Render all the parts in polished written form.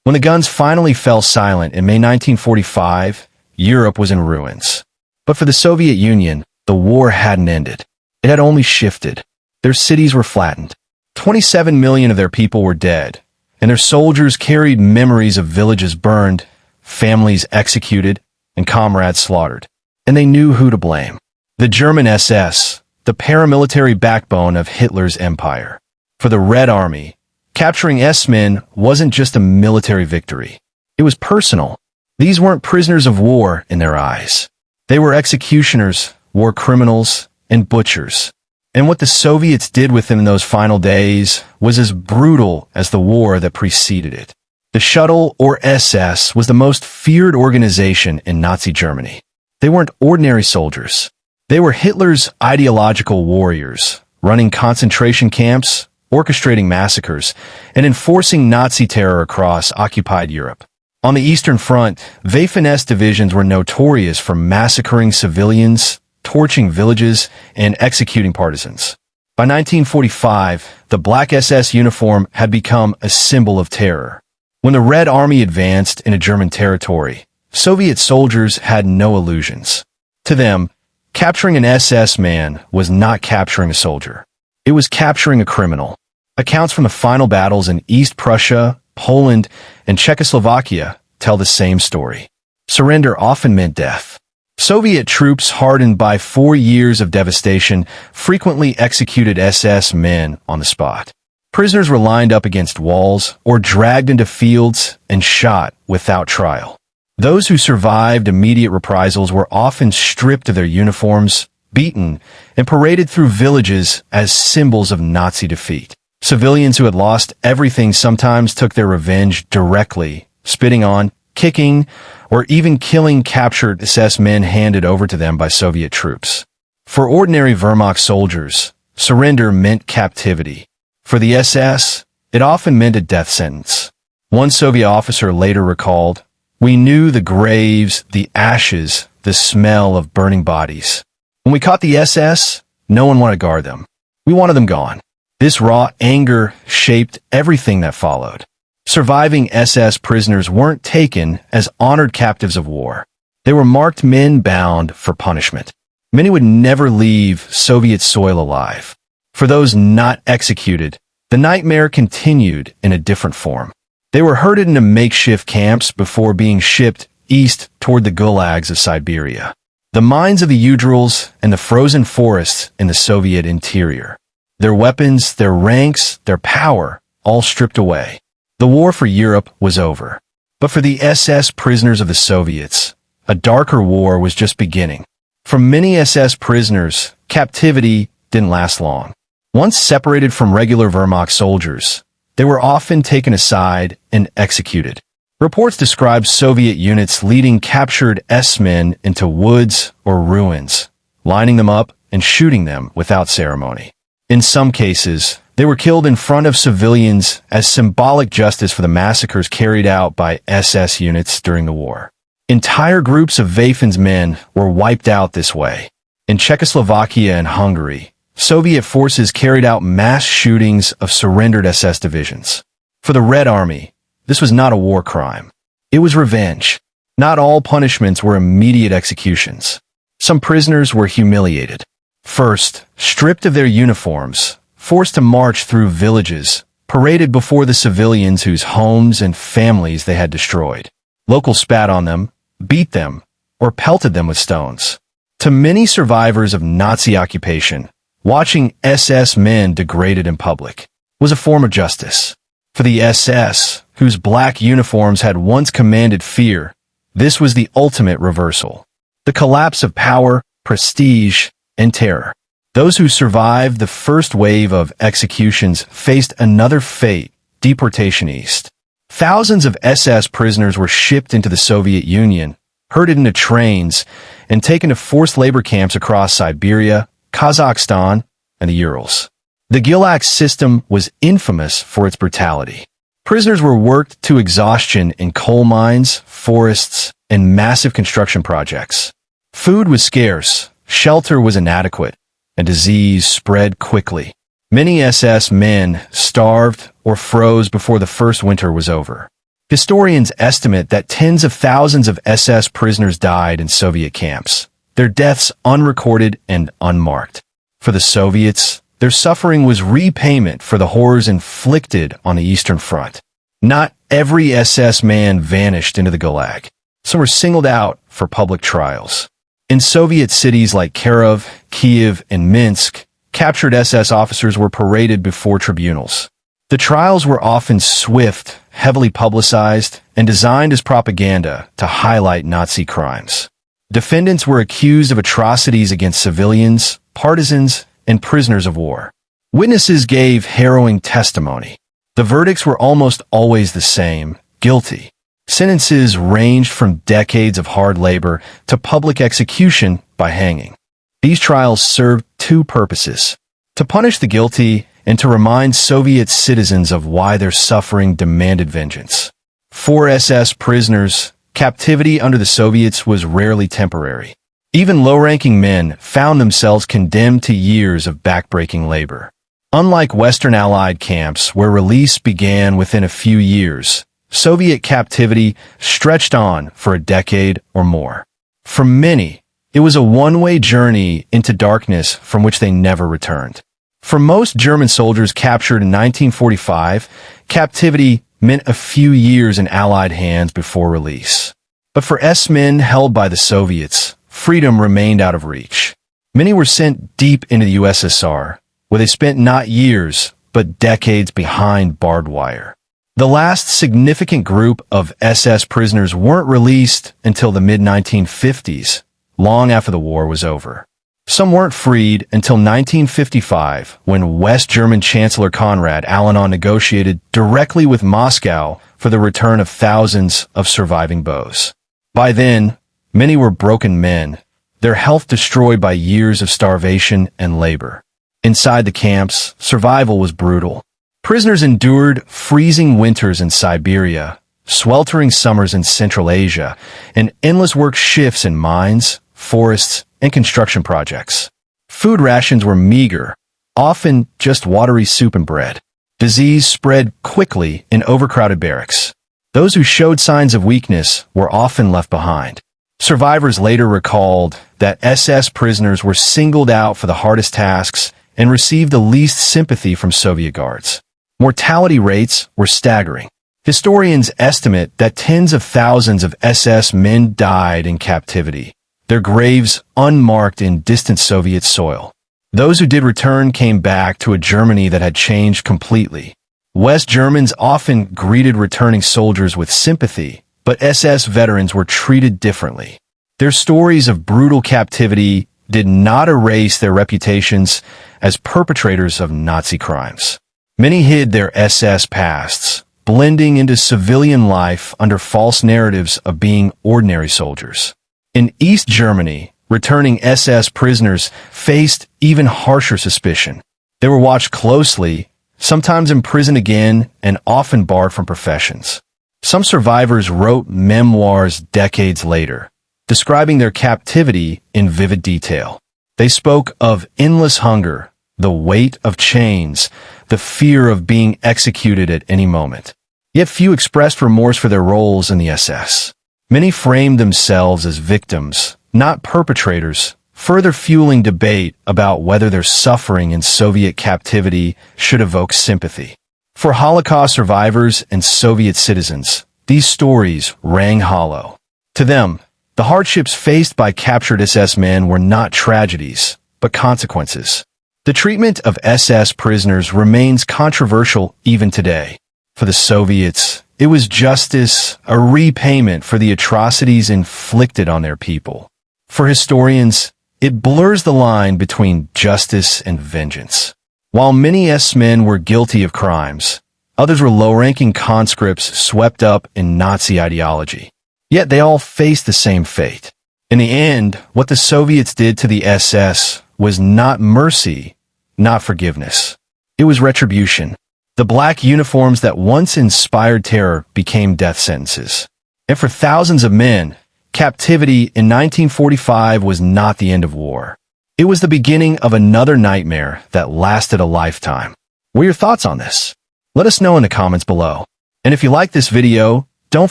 When the guns finally fell silent in May 1945, Europe was in ruins. But for the Soviet Union, the war hadn't ended. It had only shifted. Their cities were flattened. 27 million of their people were dead, and their soldiers carried memories of villages burned, families executed, and comrades slaughtered. And they knew who to blame. The German SS, the paramilitary backbone of Hitler's empire. For the Red Army, capturing S-men wasn't just a military victory. It was personal. These weren't prisoners of war in their eyes. They were executioners, war criminals, and butchers. And what the Soviets did with them in those final days was as brutal as the war that preceded it. The Shuttle, or SS, was the most feared organization in Nazi Germany. They weren't ordinary soldiers. They were Hitler's ideological warriors, running concentration camps, orchestrating massacres, and enforcing Nazi terror across occupied Europe. On the Eastern Front, Waffen-SS divisions were notorious for massacring civilians, torching villages, and executing partisans. By 1945, the Black SS uniform had become a symbol of terror. When the Red Army advanced into German territory, Soviet soldiers had no illusions. To them, capturing an SS man was not capturing a soldier. It was capturing a criminal. Accounts from the final battles in East Prussia, Poland, and Czechoslovakia tell the same story. Surrender often meant death. Soviet troops, hardened by 4 years of devastation, frequently executed SS men on the spot. Prisoners were lined up against walls or dragged into fields and shot without trial. Those who survived immediate reprisals were often stripped of their uniforms, beaten, and paraded through villages as symbols of Nazi defeat. Civilians who had lost everything sometimes took their revenge directly, spitting on, kicking, or even killing captured SS men handed over to them by Soviet troops. For ordinary Wehrmacht soldiers, surrender meant captivity. For the SS, it often meant a death sentence. One Soviet officer later recalled, "We knew the graves, the ashes, the smell of burning bodies. When we caught the SS, no one wanted to guard them. We wanted them gone." This raw anger shaped everything that followed. Surviving SS prisoners weren't taken as honored captives of war. They were marked men bound for punishment. Many would never leave Soviet soil alive. For those not executed, the nightmare continued in a different form. They were herded into makeshift camps before being shipped east toward the gulags of Siberia, the mines of the Urals, and the frozen forests in the Soviet interior. Their weapons, their ranks, their power, all stripped away. The war for Europe was over. But for the SS prisoners of the Soviets, a darker war was just beginning. For many SS prisoners, captivity didn't last long. Once separated from regular Wehrmacht soldiers, they were often taken aside and executed. Reports describe Soviet units leading captured S-men into woods or ruins, lining them up and shooting them without ceremony. In some cases, they were killed in front of civilians as symbolic justice for the massacres carried out by SS units during the war. Entire groups of Waffen's men were wiped out this way. In Czechoslovakia and Hungary, Soviet forces carried out mass shootings of surrendered SS divisions. For the Red Army, this was not a war crime. It was revenge. Not all punishments were immediate executions. Some prisoners were humiliated. First, stripped of their uniforms, forced to march through villages, paraded before the civilians whose homes and families they had destroyed. Locals spat on them, beat them, or pelted them with stones. To many survivors of Nazi occupation, watching SS men degraded in public was a form of justice. For the SS, whose black uniforms had once commanded fear, this was the ultimate reversal. The collapse of power, prestige, and terror. Those who survived the first wave of executions faced another fate, deportation east. Thousands of SS prisoners were shipped into the Soviet Union, herded into trains, and taken to forced labor camps across Siberia, Kazakhstan, and the Urals. The Gulag system was infamous for its brutality. Prisoners were worked to exhaustion in coal mines, forests, and massive construction projects. Food was scarce, shelter was inadequate, and disease spread quickly. Many SS men starved or froze before the first winter was over. Historians estimate that tens of thousands of SS prisoners died in Soviet camps, their deaths unrecorded and unmarked. For the Soviets, their suffering was repayment for the horrors inflicted on the Eastern Front. Not every SS man vanished into the Gulag. Some were singled out for public trials. In Soviet cities like Kharkov, Kiev, and Minsk, captured SS officers were paraded before tribunals. The trials were often swift, heavily publicized, and designed as propaganda to highlight Nazi crimes. Defendants were accused of atrocities against civilians, partisans, and prisoners of war. Witnesses gave harrowing testimony. The verdicts were almost always the same: guilty. Sentences ranged from decades of hard labor to public execution by hanging. These trials served two purposes: to punish the guilty and to remind Soviet citizens of why their suffering demanded vengeance. For SS prisoners, captivity under the Soviets was rarely temporary. Even low-ranking men found themselves condemned to years of backbreaking labor. Unlike Western Allied camps, where release began within a few years, Soviet captivity stretched on for a decade or more. For many, it was a one-way journey into darkness from which they never returned. For most German soldiers captured in 1945, captivity meant a few years in Allied hands before release. But for S-men held by the Soviets, freedom remained out of reach. Many were sent deep into the USSR, where they spent not years, but decades behind barbed wire. The last significant group of SS prisoners weren't released until the mid-1950s, long after the war was over. Some weren't freed until 1955, when West German Chancellor Konrad Adenauer negotiated directly with Moscow for the return of thousands of surviving bows. By then, many were broken men, their health destroyed by years of starvation and labor. Inside the camps, survival was brutal. Prisoners endured freezing winters in Siberia, sweltering summers in Central Asia, and endless work shifts in mines, forests, and construction projects. Food rations were meager, often just watery soup and bread. Disease spread quickly in overcrowded barracks. Those who showed signs of weakness were often left behind. Survivors later recalled that SS prisoners were singled out for the hardest tasks and received the least sympathy from Soviet guards. Mortality rates were staggering. Historians estimate that tens of thousands of SS men died in captivity, their graves unmarked in distant Soviet soil. Those who did return came back to a Germany that had changed completely. West Germans often greeted returning soldiers with sympathy, but SS veterans were treated differently. Their stories of brutal captivity did not erase their reputations as perpetrators of Nazi crimes. Many hid their SS pasts, blending into civilian life under false narratives of being ordinary soldiers. In East Germany, returning SS prisoners faced even harsher suspicion. They were watched closely, sometimes imprisoned again, and often barred from professions. Some survivors wrote memoirs decades later, describing their captivity in vivid detail. They spoke of endless hunger, the weight of chains, the fear of being executed at any moment. Yet few expressed remorse for their roles in the SS. Many framed themselves as victims, not perpetrators, further fueling debate about whether their suffering in Soviet captivity should evoke sympathy. For Holocaust survivors and Soviet citizens, these stories rang hollow. To them, the hardships faced by captured SS men were not tragedies, but consequences. The treatment of SS prisoners remains controversial even today. For the Soviets, it was justice, a repayment for the atrocities inflicted on their people. For historians, it blurs the line between justice and vengeance. While many S-men were guilty of crimes, others were low-ranking conscripts swept up in Nazi ideology. Yet they all faced the same fate. In the end, what the Soviets did to the SS was not mercy, not forgiveness. It was retribution. The black uniforms that once inspired terror became death sentences. And for thousands of men, captivity in 1945 was not the end of war. It was the beginning of another nightmare that lasted a lifetime. What are your thoughts on this? Let us know in the comments below. And if you like this video, Don't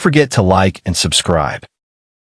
forget to like and subscribe.